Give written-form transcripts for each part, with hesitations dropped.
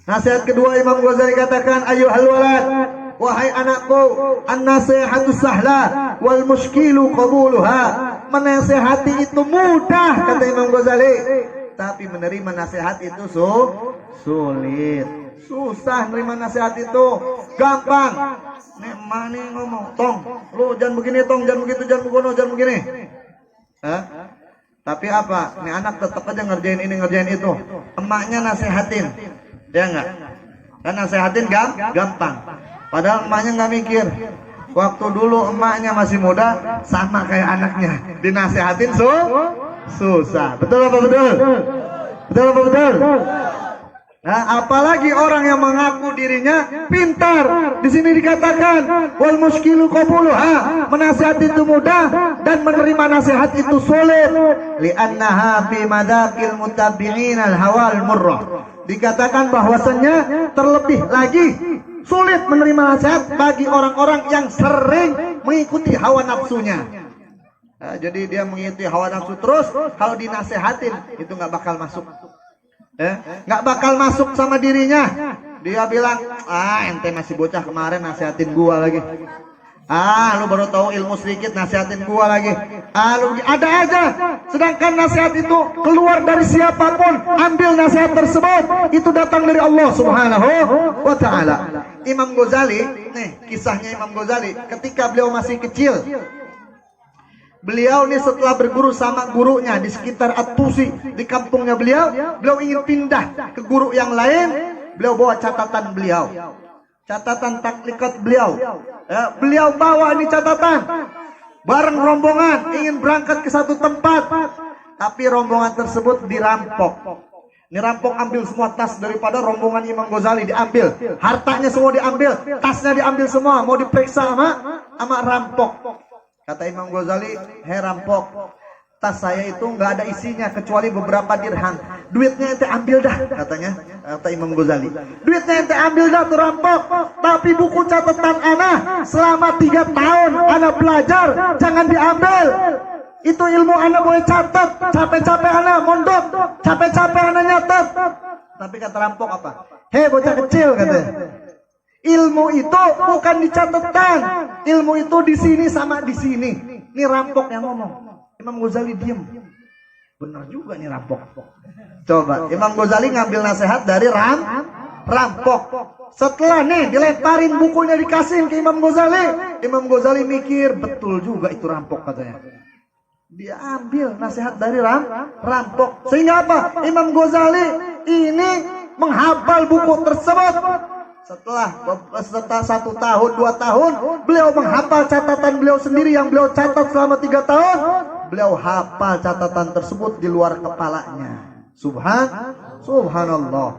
Nasihat kedua Imam Ghazali katakan, ayyuhal walad, wahai anakku, an-nasihatu sahla wal mushkilu qabuluha. Menasihati itu mudah kata Imam Ghazali, tapi menerima nasihat itu sulit. Susah menerima nasihat itu. Gampang. Nek mani ngomong, tong, lu jangan begini, tong, jangan begitu, jangan begono, jangan begini. Hah? Tapi apa? Nih anak tetap aja ngerjain ini, ngerjain itu. Emaknya nasihatin. Ya enggak? Kan nasihatin gampang. Padahal emaknya nggak mikir. Waktu dulu emaknya masih muda, sama kayak anaknya. Dinasihatin susah. Betul apa betul? Betul apa betul? Nah, apalagi orang yang mengaku dirinya pintar. Di sini dikatakan wal muskilu qabuluha, menasihat itu mudah dan menerima nasihat itu sulit. Li'annaha fi madaqil mutabi'in al-hawal murrah. Dikatakan bahwasannya terlebih lagi sulit menerima nasihat bagi orang-orang yang sering mengikuti hawa nafsunya. Nah, jadi dia mengikuti hawa nafsu terus, kalau dinasehatin itu nggak bakal masuk. Nggak bakal masuk sama dirinya. Dia bilang, ente masih bocah, kemarin nasihatin gua lagi. Lu baru tahu ilmu sedikit, nasihatin gua lagi. Lu ada aja. Sedangkan nasihat itu keluar dari siapapun, ambil nasihat tersebut, itu datang dari Allah Subhanahu wa ta'ala. Imam Ghazali, nih kisahnya Imam Ghazali ketika beliau masih kecil. Beliau nih setelah berguru sama gurunya di sekitar At-Tusi, di kampungnya beliau ingin pindah ke guru yang lain. Beliau bawa catatan beliau, catatan taklikat beliau. Beliau bawa ini catatan bareng rombongan ingin berangkat ke satu tempat, tapi rombongan tersebut dirampok. Ini rampok ambil semua tas daripada rombongan Imam Ghazali, diambil hartanya semua, diambil tasnya, diambil semua, mau diperiksa sama rampok. Kata Imam Ghazali, hei rampok, tas saya itu nggak ada isinya kecuali beberapa dirham. Duitnya ente ambil dah, katanya. Kata Imam Ghazali, duitnya ente ambil dah tuh rampok. Tapi buku catatan ana selama 3 tahun ana belajar, jangan diambil. Itu ilmu ana boleh catat, capek-capek ana mondok, capek-capek ana nyatet. Tapi kata rampok apa? Hei bocah kecil, katanya. Ilmu itu bukan di catatan, ilmu itu di sini sama di sini. Ini rampok yang ngomong. Imam Ghazali diem. Benar juga nih rampok. Coba Imam Ghazali ngambil nasihat dari rampok. Setelah nih dilemparin bukunya, dikasihin ke Imam Ghazali. Imam Ghazali mikir, betul juga itu rampok, katanya. Dia ambil nasihat dari rampok. Sehingga apa? Imam Ghazali ini menghafal buku tersebut. Setelah 1 tahun, 2 tahun, beliau menghafal catatan beliau sendiri yang beliau catat selama 3 tahun. Beliau hafal catatan tersebut di luar kepalanya. Subhanallah.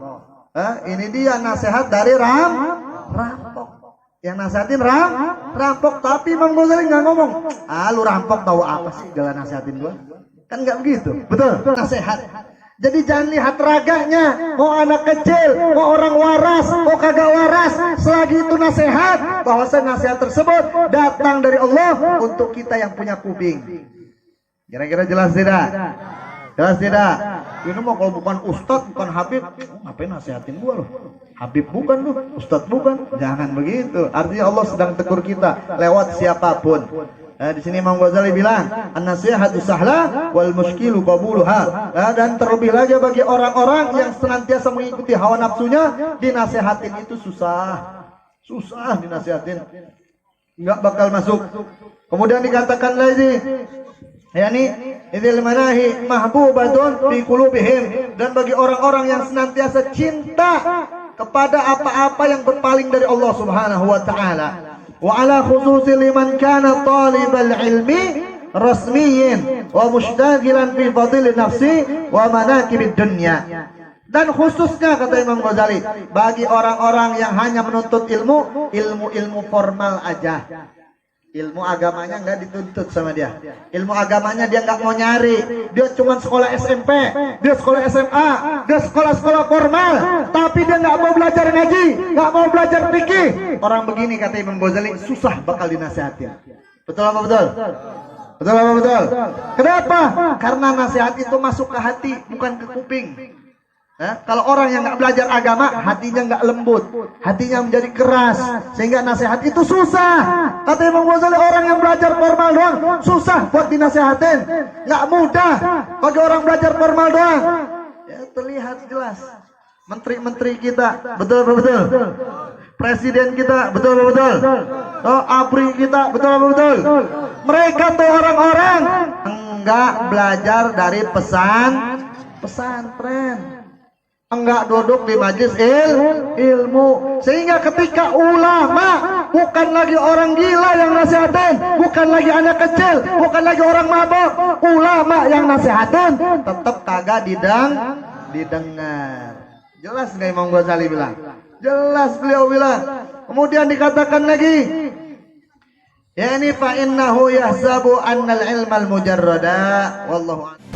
Ini dia nasihat dari rampok. Yang nasihatin rampok, tapi Imam Ghazali nggak ngomong. Lu rampok tahu apa sih jalan nasihatin gua? Kan nggak begitu. Betul. Nasihat. Jadi jangan lihat raganya, mau anak kecil, mau orang waras, mau kagak waras, selagi itu nasihat, bahwasanya nasihat tersebut datang dari Allah untuk kita yang punya kuping. Kira-kira jelas tidak? Jelas tidak? Ini mau kalau bukan ustadz, bukan habib, ngapain nasihatin gua loh? Habib bukan loh, ustadz bukan. Jangan begitu. Artinya Allah sedang tegur kita lewat siapapun. Di sini Imam Ghazali bilang, an-nasihatu sahla wal mushkilu qabuluha. Dan terlebih lagi bagi orang-orang yang senantiasa mengikuti hawa nafsunya, dinasehatin itu susah dinasehatin, nggak bakal masuk. Kemudian dikatakan lagi, yakni idil manahi mahbubatun fi qulubihim, dan bagi orang-orang yang senantiasa cinta kepada apa-apa yang berpaling dari Allah Subhanahu wa ta'ala. Wa ala khususi liman kana talibal ilmi rasmiyin wa mushtaghilan fi fadil nafsi wa manakibid dunya. Dan khususnya kata Imam Ghazali, bagi orang-orang yang hanya menuntut ilmu formal aja. Ilmu agamanya nggak dituntut sama dia. Ilmu agamanya dia nggak mau nyari. Dia cuma sekolah SMP, dia sekolah SMA, dia sekolah formal, tapi dia nggak mau belajar ngaji, nggak mau belajar fikih. Orang begini kata Imam Ghazali susah bakal dinasihatin. Betul apa betul? Betul apa betul? Kenapa? Karena nasihat itu masuk ke hati, bukan ke kuping. Ya, kalau orang yang nggak belajar agama, hatinya nggak lembut, hatinya menjadi keras, sehingga nasihat itu susah. Kata Imam Ghazali, orang yang belajar formal doang susah buat dinasehatin, nggak mudah bagi orang belajar formal doang. Ya, terlihat jelas. Menteri-menteri kita, betul betul. Presiden kita, betul betul. Oh, APRI kita, betul betul. Mereka tuh orang-orang enggak belajar dari pesantren. Enggak duduk di majelis ilmu, sehingga ketika ulama bukan lagi orang gila yang nasihatin, bukan lagi anak kecil, bukan lagi orang mabok, ulama yang nasihatin tetap kagak didengar. Jelas nggak Imam Ghazali bilang? Jelas beliau bilang. Kemudian dikatakan lagi, ya ini fa innahu yahsabu annal ilmal mujarrada wallahu a'lam.